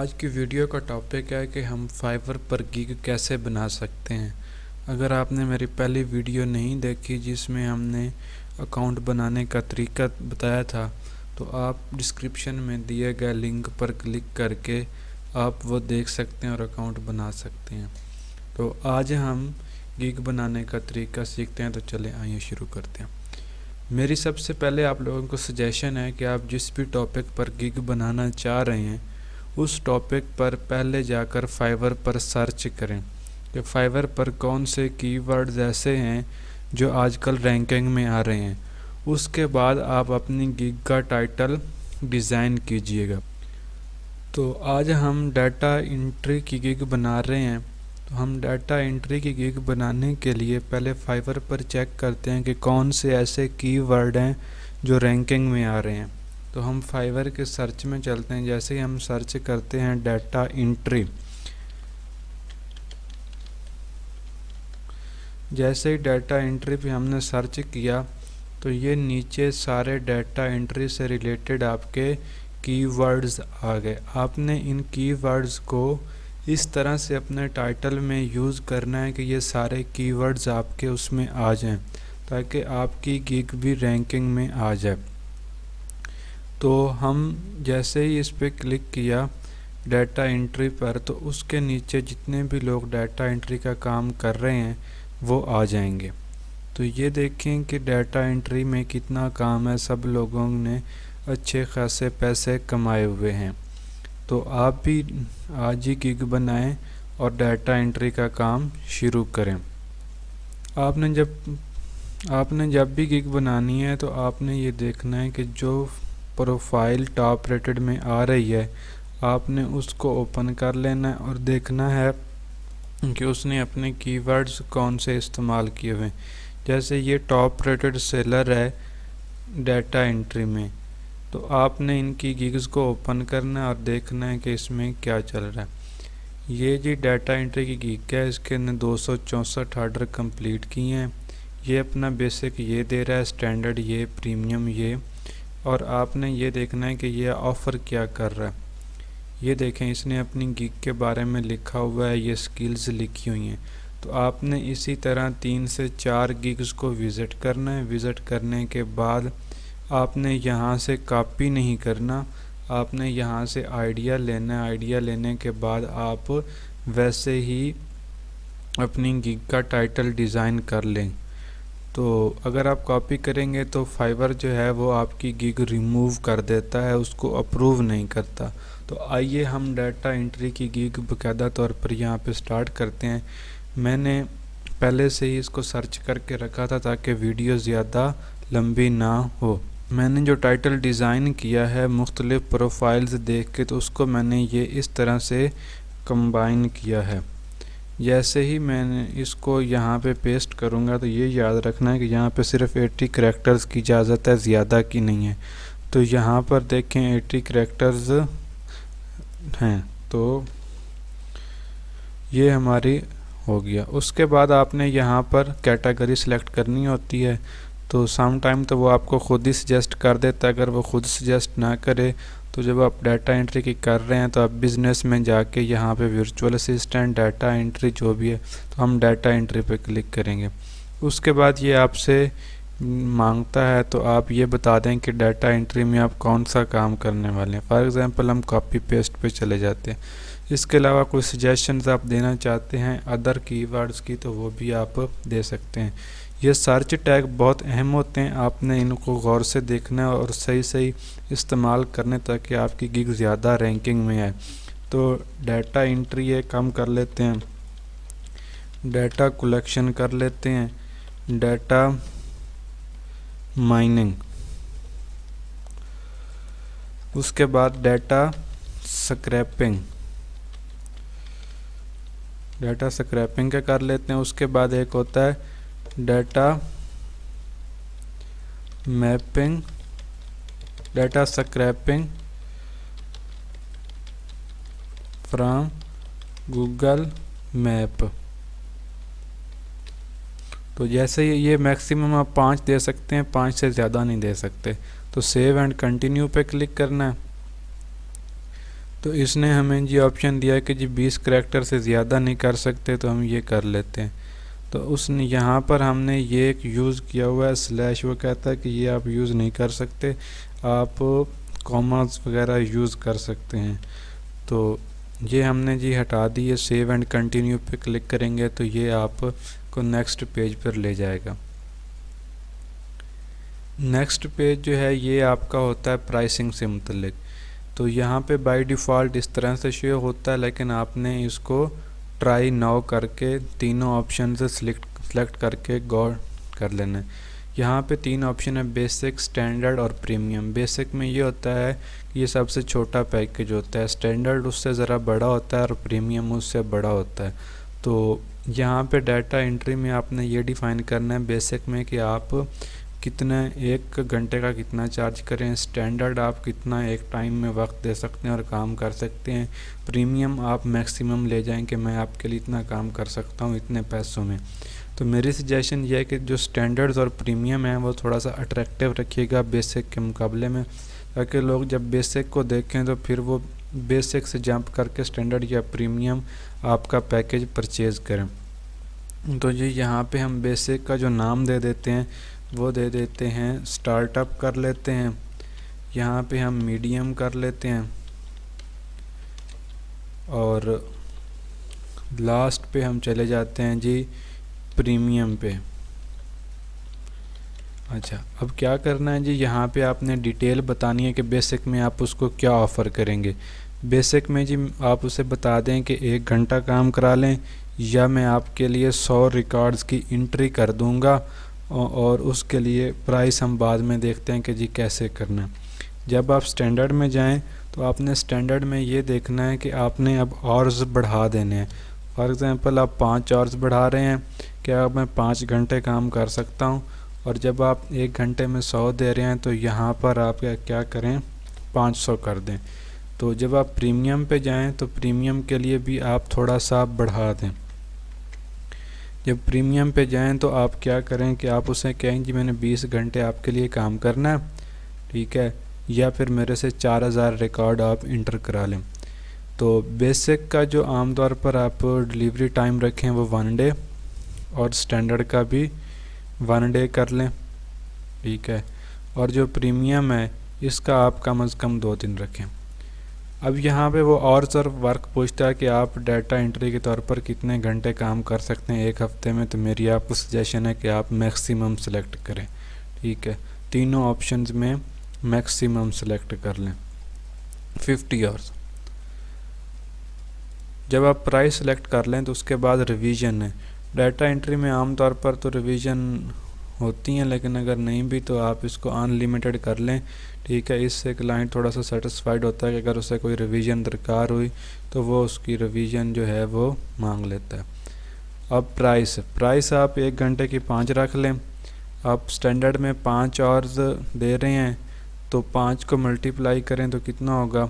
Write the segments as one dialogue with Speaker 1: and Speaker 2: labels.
Speaker 1: आज की वीडियो का टॉपिक है कि हम फाइवर पर गिग कैसे बना सकते हैं। अगर आपने मेरी पहली वीडियो नहीं देखी जिसमें हमने अकाउंट बनाने का तरीका बताया था, तो आप डिस्क्रिप्शन में दिए गए लिंक पर क्लिक करके आप वो देख सकते हैं और अकाउंट बना सकते हैं। तो आज हम गिग बनाने का तरीका सीखते हैं, तो चले आइए शुरू करते हैं। मेरी सबसे पहले आप लोगों को सजेशन है कि आप जिस भी टॉपिक पर गिग बनाना चाह रहे हैं उस टॉपिक पर पहले जाकर फाइवर पर सर्च करें कि फाइवर पर कौन से कीवर्ड्स ऐसे हैं जो आजकल रैंकिंग में आ रहे हैं। उसके बाद आप अपनी गिग का टाइटल डिज़ाइन कीजिएगा। तो आज हम डाटा एंट्री की गिग बना रहे हैं। तो हम डाटा एंट्री की गिग बनाने के लिए पहले फाइवर पर चेक करते हैं कि कौन से ऐसे कीवर्ड हैं जो रैंकिंग में आ रहे हैं। तो हम फाइवर के सर्च में चलते हैं। जैसे ही हम सर्च करते हैं डाटा एंट्री, जैसे ही डाटा एंट्री पे हमने सर्च किया तो ये नीचे सारे डाटा एंट्री से रिलेटेड आपके कीवर्ड्स आ गए। आपने इन कीवर्ड्स को इस तरह से अपने टाइटल में यूज़ करना है कि ये सारे कीवर्ड्स आपके उसमें आ जाएं, ताकि आपकी गिग भी रैंकिंग में आ जाए। तो हम जैसे ही इस पर क्लिक किया डाटा एंट्री पर, तो उसके नीचे जितने भी लोग डाटा एंट्री का काम कर रहे हैं वो आ जाएंगे। तो ये देखें कि डाटा एंट्री में कितना काम है, सब लोगों ने अच्छे खासे पैसे कमाए हुए हैं। तो आप भी आज ही गिग बनाएं और डाटा एंट्री का काम शुरू करें। आपने जब भी गिग बनानी है तो आपने ये देखना है कि जो प्रोफाइल टॉप रेटेड में आ रही है आपने उसको ओपन कर लेना है और देखना है कि उसने अपने कीवर्ड्स कौन से इस्तेमाल किए हुए हैं। जैसे ये टॉप रेटेड सेलर है डाटा एंट्री में, तो आपने इनकी गिग्स को ओपन करना है और देखना है कि इसमें क्या चल रहा है। ये जी डाटा एंट्री की गिग है, इसके अंदर 264 ऑर्डर कंप्लीट किए हैं। ये अपना बेसिक ये दे रहा है, स्टैंडर्ड ये, प्रीमियम ये, और आपने ये देखना है कि ये ऑफ़र क्या कर रहा है। ये देखें इसने अपनी गिग के बारे में लिखा हुआ है, ये स्किल्स लिखी हुई हैं। तो आपने इसी तरह 3 से 4 गिग्स को विज़िट करना है। विज़िट करने के बाद आपने यहाँ से कॉपी नहीं करना, आपने यहाँ से आइडिया लेना है। आइडिया लेने के बाद आप वैसे ही अपनी गिग का टाइटल डिज़ाइन कर लें। तो अगर आप कॉपी करेंगे तो फाइवर जो है वो आपकी गिग रिमूव कर देता है, उसको अप्रूव नहीं करता। तो आइए हम डाटा एंट्री की गिग बाकायदा तौर पर यहाँ पे स्टार्ट करते हैं। मैंने पहले से ही इसको सर्च करके रखा था ताकि वीडियो ज़्यादा लंबी ना हो। मैंने जो टाइटल डिज़ाइन किया है मुख्तलिफ़ प्रोफाइल्स देख के, तो उसको मैंने ये इस तरह से कंबाइन किया है। जैसे ही मैंने इसको यहाँ पे पेस्ट करूँगा तो ये याद रखना है कि यहाँ पे सिर्फ 80 करैक्टर्स की इजाज़त है, ज़्यादा की नहीं है। तो यहाँ पर देखें 80 करैक्टर्स हैं, तो ये हमारी हो गया। उसके बाद आपने यहाँ पर कैटेगरी सेलेक्ट करनी होती है। तो सम टाइम तो वो आपको खुद ही सजेस्ट कर देता है। अगर वो खुद सजेस्ट ना करे तो जब आप डाटा एंट्री की कर रहे हैं तो आप बिज़नेस में जाके यहाँ पे वर्चुअल असिस्टेंट डाटा एंट्री जो भी है, तो हम डाटा एंट्री पे क्लिक करेंगे। उसके बाद ये आपसे मांगता है तो आप ये बता दें कि डाटा एंट्री में आप कौन सा काम करने वाले हैं। फॉर एग्ज़ाम्पल हम कॉपी पेस्ट पे चले जाते हैं। इसके अलावा कोई सजेशंस आप देना चाहते हैं अदर कीवर्ड्स की तो वो भी आप दे सकते हैं। ये सर्च टैग बहुत अहम होते हैं, आपने इनको गौर से देखना है और सही सही इस्तेमाल करने ताकि आपकी गिग ज़्यादा रैंकिंग में आए। तो डाटा एंट्री ये कम कर लेते हैं, डाटा कलेक्शन कर लेते हैं, डाटा माइनिंग, उसके बाद डाटा स्क्रैपिंग, डाटा स्क्रैपिंग का कर लेते हैं। उसके बाद एक होता है data mapping, data scraping from Google map. तो जैसे ये मैक्सिमम आप 5 दे सकते हैं, 5 से ज़्यादा नहीं दे सकते। तो सेव एंड कंटिन्यू पे क्लिक करना है। तो इसने हमें जी ऑप्शन दिया कि जी 20 करैक्टर से ज़्यादा नहीं कर सकते, तो हम ये कर लेते हैं। तो उसने यहाँ पर हमने ये एक यूज़ किया हुआ है स्लैश, वो कहता है कि ये आप यूज़ नहीं कर सकते, आप कॉमास वगैरह यूज़ कर सकते हैं। तो ये हमने जी हटा दी है। सेव एंड कंटिन्यू पे क्लिक करेंगे तो ये आपको नेक्स्ट पेज पर ले जाएगा। नेक्स्ट पेज जो है ये आपका होता है प्राइसिंग से मुतल्लिक। तो यहाँ पे बाय डिफ़ॉल्ट इस तरह से शो होता है, लेकिन आपने इसको ट्राई नाउ करके तीनों ऑप्शन से सिलेक्ट करके गौर कर लेना है। यहाँ पे 3 ऑप्शन है, बेसिक, स्टैंडर्ड और प्रीमियम। बेसिक में ये होता है कि ये सबसे छोटा पैकेज होता है, स्टैंडर्ड उससे ज़रा बड़ा होता है और प्रीमियम उससे बड़ा होता है। तो यहाँ पे डाटा एंट्री में आपने ये डिफ़ाइन करना है बेसिक में कि आप कितना 1 घंटे का कितना चार्ज करें, स्टैंडर्ड आप कितना एक टाइम में वक्त दे सकते हैं और काम कर सकते हैं, प्रीमियम आप मैक्सिमम ले जाएं कि मैं आपके लिए इतना काम कर सकता हूं इतने पैसों में। तो मेरी सजेशन ये है कि जो स्टैंडर्ड्स और प्रीमियम है वो थोड़ा सा अट्रैक्टिव रखिएगा बेसिक के मुकाबले में, ताकि लोग जब बेसिक को देखें तो फिर वो बेसिक से जंप करके स्टैंडर्ड या प्रीमियम आपका पैकेज परचेज़ करें। तो ये यहाँ पे हम बेसिक का जो नाम दे देते हैं वो दे देते हैं स्टार्टअप कर लेते हैं, यहाँ पे हम मीडियम कर लेते हैं और लास्ट पे हम चले जाते हैं जी प्रीमियम पे। अच्छा, अब क्या करना है जी, यहाँ पे आपने डिटेल बतानी है कि बेसिक में आप उसको क्या ऑफ़र करेंगे। बेसिक में जी आप उसे बता दें कि 1 घंटा काम करा लें या मैं आपके लिए 100 रिकॉर्ड्स की एंट्री कर दूँगा और उसके लिए प्राइस हम बाद में देखते हैं कि जी कैसे करना है। जब आप स्टैंडर्ड में जाएं तो आपने स्टैंडर्ड में ये देखना है कि आपने अब आवर्स बढ़ा देने हैं। फॉर एग्ज़ाम्पल आप 5 आवर्स बढ़ा रहे हैं, क्या मैं 5 घंटे काम कर सकता हूं, और जब आप 1 घंटे में 100 दे रहे हैं तो यहाँ पर आप क्या करें 500 कर दें। तो जब आप प्रीमियम पे जाएं तो प्रीमियम के लिए भी आप थोड़ा सा बढ़ा दें। जब प्रीमियम पे जाएं तो आप क्या करें कि आप उसे कहें जी मैंने 20 घंटे आपके लिए काम करना है, ठीक है, या फिर मेरे से 4000 रिकॉर्ड आप इंटर करा लें। तो बेसिक का जो आमतौर पर आप डिलीवरी टाइम रखें वो 1 डे, और स्टैंडर्ड का भी 1 डे कर लें, ठीक है, और जो प्रीमियम है इसका आप कम से कम 2 दिन रखें। अब यहाँ पे वो और सर वर्क पूछता है कि आप डाटा एंट्री के तौर पर कितने घंटे काम कर सकते हैं 1 हफ्ते में। तो मेरी आपको सजेशन है कि आप मैक्सिमम सेलेक्ट करें, ठीक है, तीनों ऑप्शंस में मैक्सिमम सेलेक्ट कर लें 50 आवर्स। जब आप प्राइस सेलेक्ट कर लें तो उसके बाद रिवीजन है। डाटा एंट्री में आमतौर पर तो रिवीजन होती हैं, लेकिन अगर नहीं भी तो आप इसको अनलिमिटेड कर लें, ठीक है। इससे क्लाइंट थोड़ा सा सेटिस्फाइड होता है कि अगर उसे कोई रिवीजन दरकार हुई तो वो उसकी रिवीजन जो है वो मांग लेता है। अब प्राइस आप 1 घंटे की 5 रख लें। आप स्टैंडर्ड में 5 आवर्स दे रहे हैं तो 5 को मल्टीप्लाई करें तो कितना होगा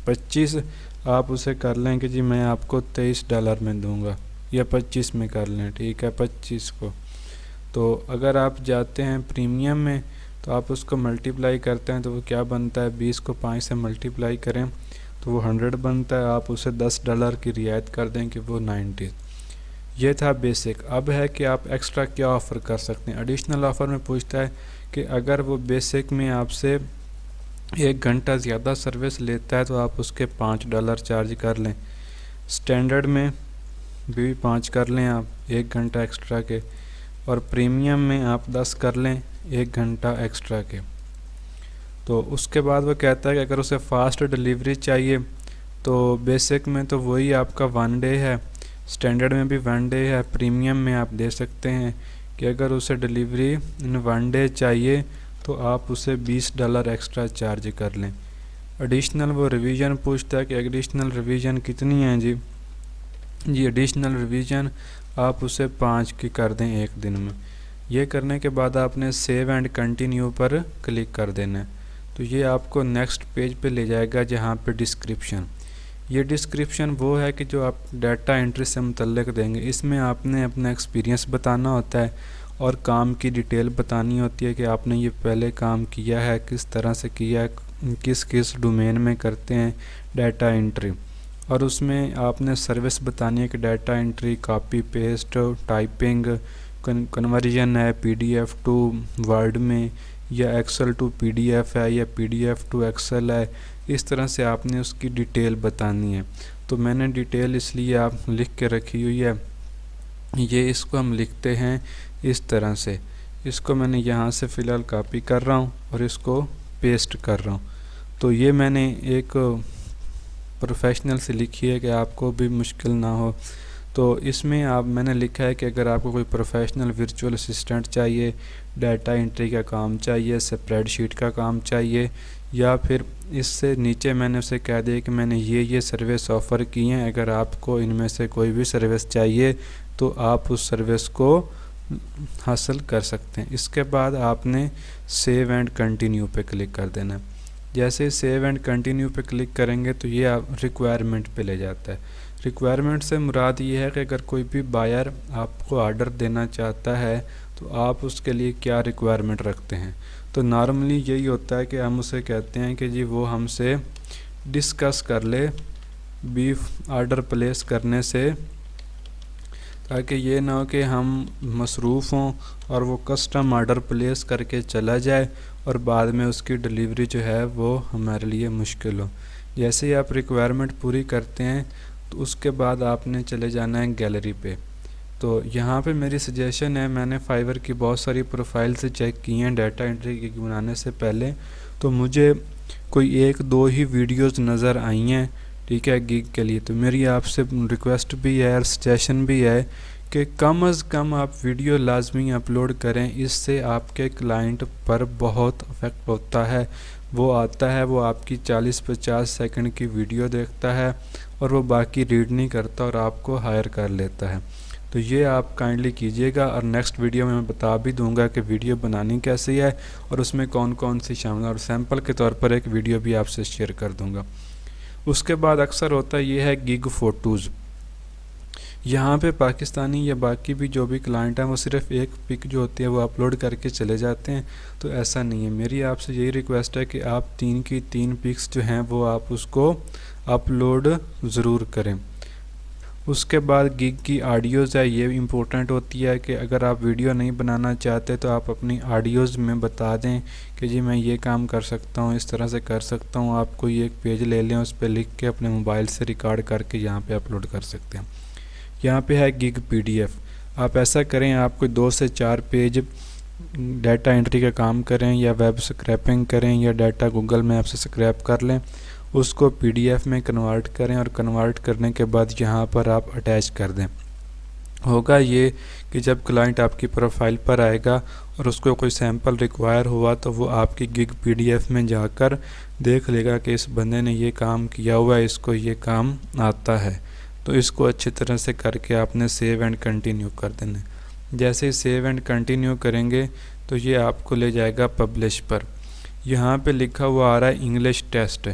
Speaker 1: 25। आप उसे कर लें कि जी मैं आपको $23 में दूंगा, या 25 में कर लें, ठीक है, 25 को। तो अगर आप जाते हैं प्रीमियम में तो आप उसको मल्टीप्लाई करते हैं तो वो क्या बनता है, 20 को 5 से मल्टीप्लाई करें तो वो 100 बनता है। आप उसे $10 की रियायत कर दें कि वो 90। ये था बेसिक। अब है कि आप एक्स्ट्रा क्या ऑफ़र कर सकते हैं। एडिशनल ऑफ़र में पूछता है कि अगर वो बेसिक में आपसे 1 घंटा ज़्यादा सर्विस लेता है तो आप उसके $5 चार्ज कर लें। स्टैंडर्ड में भी 5 कर लें आप 1 घंटा एक्स्ट्रा के, और प्रीमियम में आप 10 कर लें 1 घंटा एक्स्ट्रा के। तो उसके बाद वो कहता है कि अगर उसे फ़ास्ट डिलीवरी चाहिए तो बेसिक में तो वही आपका 1 डे है, स्टैंडर्ड में भी 1 डे है, प्रीमियम में आप दे सकते हैं कि अगर उसे डिलीवरी इन 1 डे चाहिए तो आप उसे $20 एक्स्ट्रा चार्ज कर लें। एडिशनल वो रिवीजन पूछता है कि एडिशनल रिवीजन कितनी है जी एडिशनल रिवीजन आप उसे 5 की कर दें 1 दिन में। ये करने के बाद आपने सेव एंड कंटिन्यू पर क्लिक कर देना है। तो ये आपको नेक्स्ट पेज पे ले जाएगा जहाँ पे डिस्क्रिप्शन। ये डिस्क्रिप्शन वो है कि जो आप डाटा एंट्री से मुतल्लिक देंगे। इसमें आपने अपना एक्सपीरियंस बताना होता है और काम की डिटेल बतानी होती है कि आपने ये पहले काम किया है, किस तरह से किया है, किस किस डोमेन में करते हैं डाटा एंट्री, और उसमें आपने सर्विस बतानी है कि data entry, copy paste, typing, conversion है पीडीएफ टू वर्ड में, या एक्सेल टू पीडीएफ है, या पीडीएफ टू एक्सेल है। इस तरह से आपने उसकी डिटेल बतानी है। तो मैंने डिटेल इसलिए आप लिख के रखी हुई है। ये इसको हम लिखते हैं इस तरह से। इसको मैंने यहाँ से फ़िलहाल कॉपी कर रहा हूँ और इसको पेस्ट कर रहा हूँ। तो ये मैंने एक प्रोफेशनल से लिखी है कि आपको भी मुश्किल ना हो। तो इसमें मैंने लिखा है कि अगर आपको कोई प्रोफेशनल वर्चुअल असिस्टेंट चाहिए, डाटा एंट्री का काम चाहिए, स्प्रेडशीट का काम चाहिए, या फिर इससे नीचे मैंने उसे कह दिया कि मैंने ये सर्विस ऑफ़र की हैं, अगर आपको इनमें से कोई भी सर्विस चाहिए तो आप उस सर्विस को हासिल कर सकते हैं। इसके बाद आपने सेव एंड कंटिन्यू पे क्लिक कर देना है। जैसे सेव एंड कंटिन्यू पे क्लिक करेंगे तो ये आप रिक्वायरमेंट पे ले जाता है। रिक्वायरमेंट से मुराद ये है कि अगर कोई भी बायर आपको ऑर्डर देना चाहता है तो आप उसके लिए क्या रिक्वायरमेंट रखते हैं। तो नॉर्मली यही होता है कि हम उसे कहते हैं कि जी वो हमसे डिस्कस कर ले बीफ ऑर्डर प्लेस करने से, ताकि ये ना हो कि हम मसरूफ़ हों और वो कस्टम ऑर्डर प्लेस करके चला जाए और बाद में उसकी डिलीवरी जो है वो हमारे लिए मुश्किल हो। जैसे ही आप रिक्वायरमेंट पूरी करते हैं तो उसके बाद आपने चले जाना है गैलरी पे। तो यहाँ पे मेरी सजेशन है, मैंने फाइवर की बहुत सारी प्रोफाइल से चेक की हैं डाटा एंट्री की बनाने से पहले, तो मुझे कोई एक दो ही वीडियोस नज़र आई हैं, ठीक है, गिग के लिए। तो मेरी आपसे रिक्वेस्ट भी है और सजेशन भी है कि कम अज़ कम आप वीडियो लाजमी अपलोड करें। इससे आपके क्लाइंट पर बहुत इफ़ेक्ट होता है। वो आता है, वो आपकी 40-50 सेकंड की वीडियो देखता है और वो बाकी रीड नहीं करता और आपको हायर कर लेता है। तो ये आप काइंडली कीजिएगा, और नेक्स्ट वीडियो में मैं बता भी दूंगा कि वीडियो बनानी कैसी है और उसमें कौन कौन सी शामिल है, और सैंपल के तौर पर एक वीडियो भी आपसे शेयर कर दूंगा। उसके बाद अक्सर होता ये है गिग फ़ोटोज़। यहाँ पे पाकिस्तानी या बाकी भी जो भी क्लाइंट हैं वो सिर्फ एक पिक जो होती है वो अपलोड करके चले जाते हैं। तो ऐसा नहीं है। मेरी आपसे यही रिक्वेस्ट है कि आप 3 की 3 पिक्स जो हैं वो आप उसको अपलोड ज़रूर करें। उसके बाद गिग की ऑडियोज़ है, ये इम्पोर्टेंट होती है कि अगर आप वीडियो नहीं बनाना चाहते तो आप अपनी ऑडियोज़ में बता दें कि जी मैं ये काम कर सकता हूँ, इस तरह से कर सकता हूँ। आप कोई एक पेज ले लें, उस पर लिख के अपने मोबाइल से रिकॉर्ड करके यहाँ पे अपलोड कर सकते हैं। यहाँ पे है गिग पीडीएफ। आप ऐसा करें, आप कोई 2 से 4 पेज डाटा एंट्री का काम करें या वेब स्क्रैपिंग करें या डाटा गूगल मैप से स्क्रैप कर लें, उसको पीडीएफ में कन्वर्ट करें और कन्वर्ट करने के बाद यहाँ पर आप अटैच कर दें। होगा ये कि जब क्लाइंट आपकी प्रोफाइल पर आएगा और उसको कोई सैंपल रिक्वायर हुआ तो वो आपकी गिग पीडीएफ में जाकर देख लेगा कि इस बंदे ने ये काम किया हुआ है, इसको ये काम आता है। तो इसको अच्छी तरह से करके आपने सेव एंड कंटिन्यू कर देना। जैसे ही सेव एंड कंटिन्यू करेंगे तो ये आपको ले जाएगा पब्लिश पर। यहाँ पे लिखा हुआ आ रहा है इंग्लिश टेस्ट।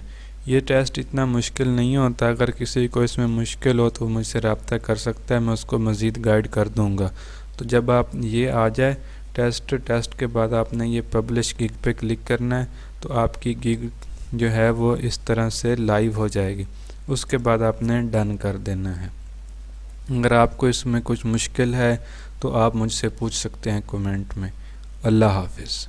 Speaker 1: ये टेस्ट इतना मुश्किल नहीं होता। अगर किसी को इसमें मुश्किल हो तो मुझसे रब्ता कर सकता है, मैं उसको मज़ीद गाइड कर दूँगा। तो जब आप ये आ जाए टेस्ट के बाद आपने ये पब्लिश गिग पे क्लिक करना है, तो आपकी गिग जो है वो इस तरह से लाइव हो जाएगी। उसके बाद आपने डन कर देना है। अगर आपको इसमें कुछ मुश्किल है तो आप मुझसे पूछ सकते हैं कमेंट में। अल्लाह हाफिज़।